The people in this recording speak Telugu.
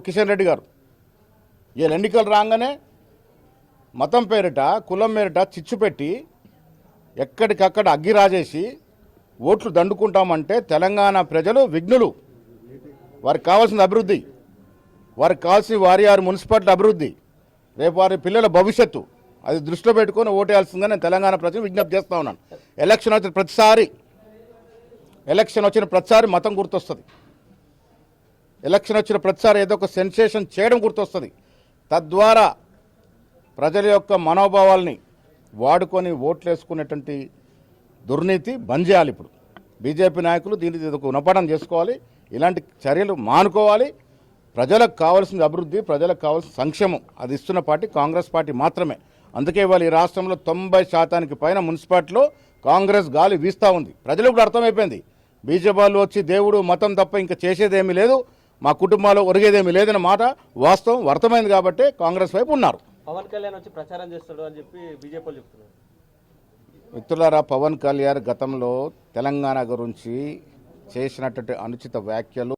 కిషన్ రెడ్డి గారు. వీళ్ళు ఎన్నికలు రాగానే మతం పేరిట కులం పేరిట చిచ్చు పెట్టి ఎక్కడికక్కడ అగ్గి రాజేసి ఓట్లు దండుకుంటామంటే తెలంగాణ ప్రజలు విఘ్నులు. వారికి కావాల్సిన అభివృద్ధి, వారికి కావాల్సిన వారి మున్సిపాలిటీ అభివృద్ధి, రేపు వారి పిల్లల భవిష్యత్తు అది దృష్టిలో పెట్టుకొని ఓటేయాల్సిందని నేను తెలంగాణ ప్రజలు విజ్ఞప్తి చేస్తూ ఉన్నాను. ఎలక్షన్ వచ్చిన ప్రతిసారి మతం గుర్తొస్తుంది. ఎలక్షన్ వచ్చిన ప్రతిసారి ఏదో ఒక సెన్సేషన్ చేయడం గుర్తొస్తుంది. తద్వారా ప్రజల యొక్క మనోభావాల్ని వాడుకొని ఓట్లు వేసుకునేటువంటి దుర్నీతి బంద్ చేయాలి. ఇప్పుడు బీజేపీ నాయకులు దీనికి ఒక గుణపాఠం చేసుకోవాలి. ఇలాంటి చర్యలు మానుకోవాలి. ప్రజలకు కావాల్సిన అభివృద్ధి, ప్రజలకు కావాల్సిన సంక్షేమం అది ఇస్తున్న పార్టీ కాంగ్రెస్ పార్టీ మాత్రమే. అందుకే ఇవాళ ఈ రాష్ట్రంలో 90% పైన మున్సిపాలిటీలో కాంగ్రెస్ గాలి వీస్తూ ఉంది. ప్రజలకు కూడా అర్థమైపోయింది. బీజేపీ వాళ్ళు వచ్చి దేవుడు మతం తప్ప ఇంకా చేసేదేమీ లేదు, మా కుటుంబాల్లో ఒరిగేదేమీ లేదన్న మాట వాస్తవం అర్థమైంది కాబట్టి కాంగ్రెస్ వైపు ఉన్నారు. పవన్ కళ్యాణ్ వచ్చి ప్రచారం చేస్తాడు అని చెప్పి బీజేపీ చెప్తున్నారు. మిత్రులారా, పవన్ కళ్యాణ్ గతంలో తెలంగాణ గురించి చేసినటువంటి అనుచిత వ్యాఖ్యలు